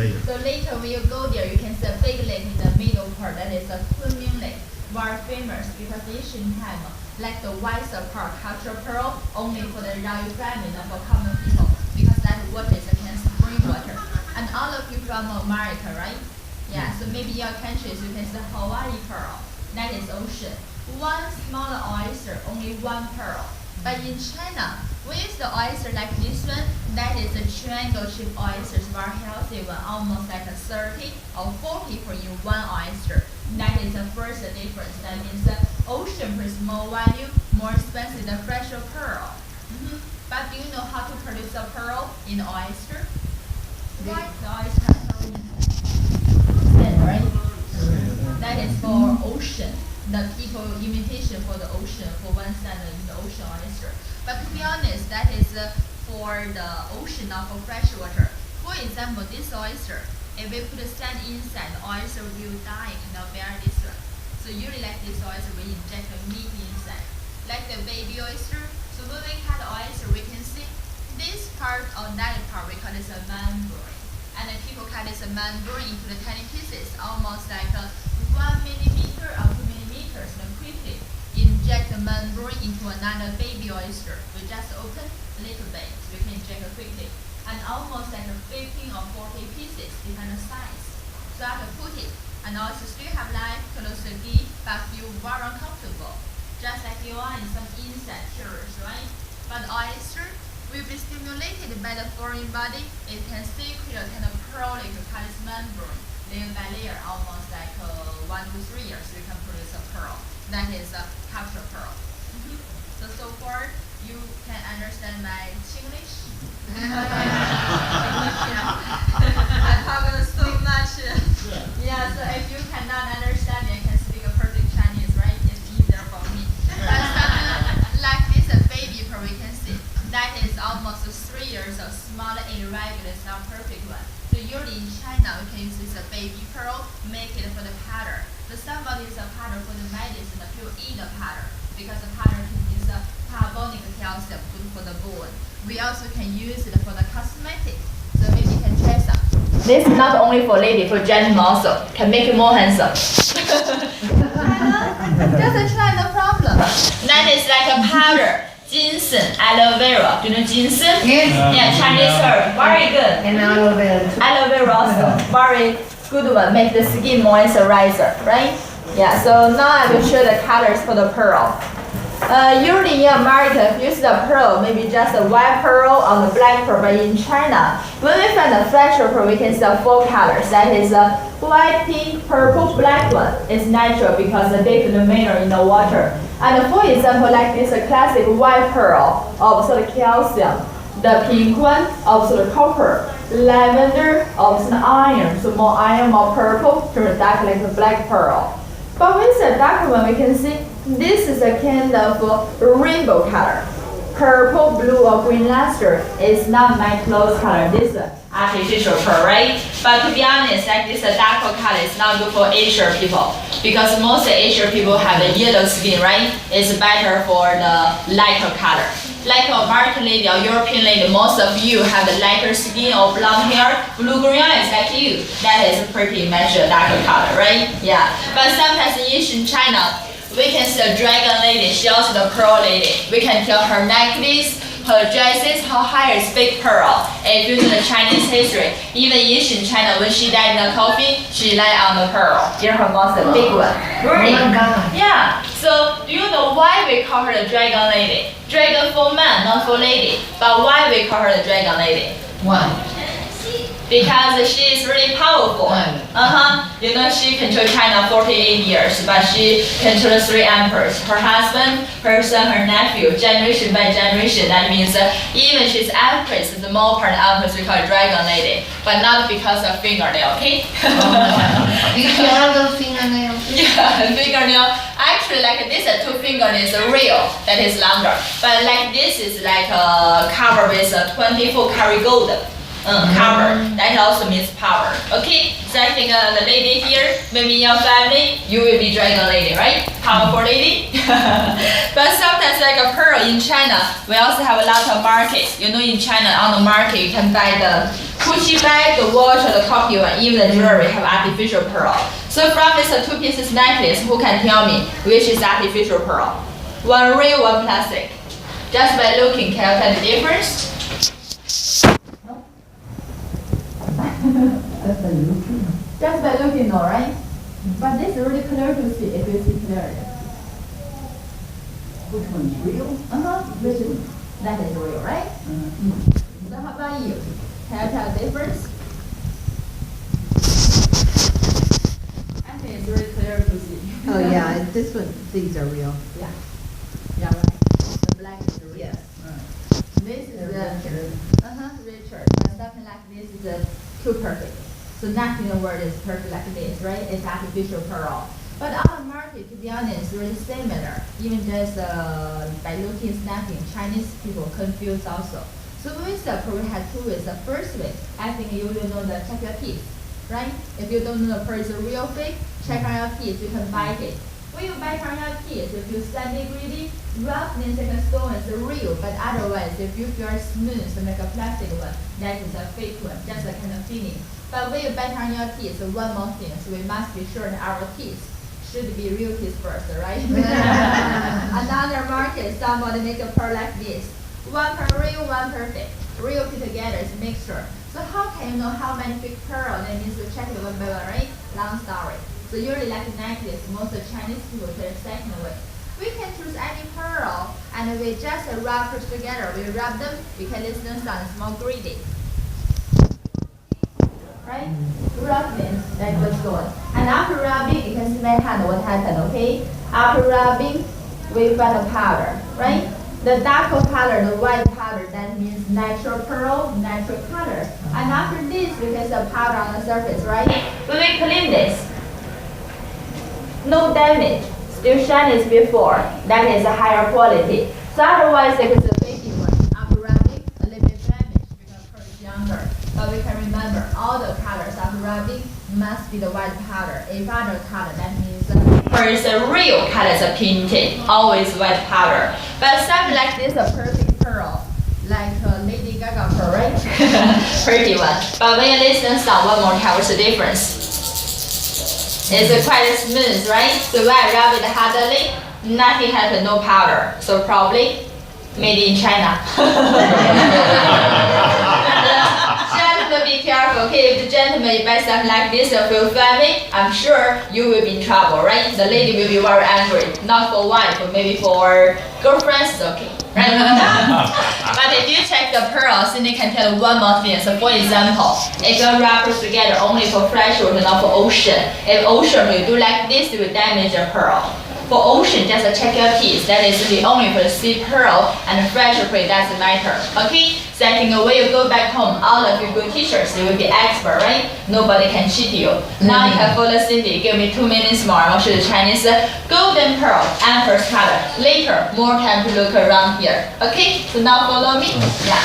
later. So later when you go there, you can see a big lake in the middle part. That is a Kunming Lake, very famous because ancient time, like the wiser part, cultural pearl, only for the royal family, not for common people, because that water is a spring water. And all of you from America, right? Yeah. So maybe your countries you can see Hawaii pearl. That is ocean. One smaller oyster, only one pearl. But in China, we use the oyster like this one. That is a triangle-shaped oyster, very healthy one, almost like a 30 or 40 for you one oyster. That is the first difference. That means the ocean brings more value, more expensive than fresh pearl. But do you know how to produce a pearl in oyster? Right, the oyster sand, right? That is for ocean. The people imitation for the ocean, for one sand in the ocean oyster. But to be honest, that is for the ocean, not for freshwater. For example, this oyster, if we put the sand inside, the oyster will die, cannot bear this one. So usually like this oyster, we inject the meat inside. Like the baby oyster, so when we cut the oyster, we can see this part or that part, we call this a membrane. And then people cut this membrane into the tiny pieces, almost like 1 millimeter or 2 millimeters, and quickly inject the membrane into another baby oyster. We just open a little bit, so we can inject it quickly. And almost like 15 or 40 pieces, depending on size. So I have to put it, and also still have life, close to deep, but feel very uncomfortable. Just like you are in some insect terrors, right? But the oyster will be stimulated by the foreign body. It can secrete a kind of pearl like a callus membrane, layer by layer, almost like 1 to 3 years, you can produce a pearl. That is a capture pearl. So far, you can understand my Chinglish. I talk so much. Yeah, so if you cannot understand, you can speak a perfect Chinese, right? It's easier for me. But like this baby pearl, we can see that is almost 3 years of smaller, irregular, it's not perfect one. So usually in China, we can use this baby pearl, make it for the powder. So somebody is a powder for the medicine, the people eat the powder because the powder contains carbonic calcium, good for the bone. We also can use it for the cosmetics. So maybe you can try some. This is not only for lady, for gentlemen also. Can make you more handsome. Just try, no problem. That is like a powder. Ginseng, aloe vera. Do you know ginseng? Yes. Yeah, Chinese herb. Very good. And aloe vera. Aloe vera also. Very good one. Make the skin moisturizer, right? Yeah, so now I will show the colors for the pearl. Usually in America, use the pearl, maybe just a white pearl or the black pearl, but in China, when we find the fresher pearl, we can see 4 colors. That is a white, pink, purple, black one. It's natural because the different mineral in the water. And for example, like this classic white pearl, also the calcium. The pink one, also the copper. Lavender, also the iron. So more iron, more purple, turn dark like the black pearl. But with the dark one, we can see this is a kind of rainbow color. Purple, blue, or green luster is not my clothes color. This is artificial pearl, right? But to be honest, like this darker color is not good for Asian people because most Asian people have the yellow skin, right? It's better for the lighter color. Like American lady or European lady, most of you have the lighter skin or blonde hair, blue-green eyes like you. That is pretty much a darker color, right? Yeah. But sometimes in China, we can see a dragon lady, she also the pearl lady. We can tell her necklace, her dresses, her hair is big pearl. If you know the Chinese history, even in China, when she died in the coffin, she lay on the pearl. Here her mouth is a big one. Really? Oh my God. Yeah. So do you know why we call her the dragon lady? Dragon for man, not for lady. But why we call her the dragon lady? Why? Because she is really powerful. You know, she controlled China 48 years, but she controlled 3 emperors. Her husband, her son, her nephew, generation by generation. That means even she's empress, the more part empress we call her dragon lady, but not because of fingernail, okay? Because you have those fingernails. Yeah, fingernail. Actually, like this 2 fingernails are real, that is longer. But like this is like covered with 24 karat gold. Cover. That also means power. Okay, so I think the lady here, maybe in your family, you will be dragon lady, right? Powerful lady. But sometimes like a pearl in China, we also have a lot of markets. You know, in China on the market you can buy the Gucci bag, the watch, or the coffee one, even the jewelry have artificial pearl. So from this two pieces necklace, who can tell me which is artificial pearl? One real, one plastic. Just by looking, can you tell the difference? Just by looking, no, right? But this is really clear to see if you see clearly. Which one's real? Which is, that is real, right? So how about you? Can you tell the difference? I think it's really clear to see. Oh, yeah, this one, these are real. Yeah. Yeah, right. The black is real. Yes. This is They're the richer. Richard. But something like this is too perfect. So nothing in the world is perfect like this, right? It's artificial pearl. But our market, to be honest, really similar. Even just by looking snapping, Chinese people confused also. So with the pearl, we have two ways. The first way, I think you will know the check your teeth, right? If you don't know the pearl is a real fake, check on your teeth, you can bite it. When you bite on your teeth, if you slightly greedy, rough means like a stone is real, but otherwise, if you feel smooth, like a plastic one, that is a fake one, just a kind of feeling. But when you bite on your teeth, one more thing, so we must be sure that our teeth should be real teeth first, right? Another market, somebody make a pearl like this. One pearl real, one perfect. Real put together is mixture. So how can you know how many fake pearl? That means to check it one by one, right? Long story. So usually like a necklace, most of Chinese people take the second way. We can choose any pearl and we just rub it together. We rub them, we can listen to sound, it's more greedy. Right? Rub means that what's going. And after rubbing, you can see my hand what happened, okay? After rubbing, we find a powder, right? The darker color, the white powder, that means natural pearl, natural color. And after this, we can see a powder on the surface, right? When we clean this, no damage, still shiny as before. That is a higher quality. So otherwise, if it's a baby one, after rubbing, a little bit damaged because pearl is younger. But we can remember all the colors after rubbing must be the white powder. If other color, that means pearl is a real color is painted, always white powder. But something like this, a perfect pearl, like Lady Gaga pearl, right? Pretty one. But when you listen sound one more time, what's the difference? It's quite smooth, right? So when I rub it hardly, nothing happens, no powder. So probably made in China. Gentlemen, be careful, okay? If the gentleman you buy something like this for your family, I'm sure you will be in trouble, right? The lady will be very angry. Not for wife, but maybe for girlfriends, it's okay. Right? But if you check the pearls, then you can tell one more thing. So for example, if you wrap it together only for freshwater, not for ocean. If ocean will do like this, it will damage the pearl. For ocean, just check your teeth. That is the only for the sea pearl and fresh pearl, doesn't matter. Okay? Second, when you go back home, all of your good teachers, you will be expert, right? Nobody can cheat you. Now you can follow Cindy. Give me 2 minutes more. I'll show you Chinese golden pearl and first color. Later, more time to look around here. Okay? So now follow me. Yeah.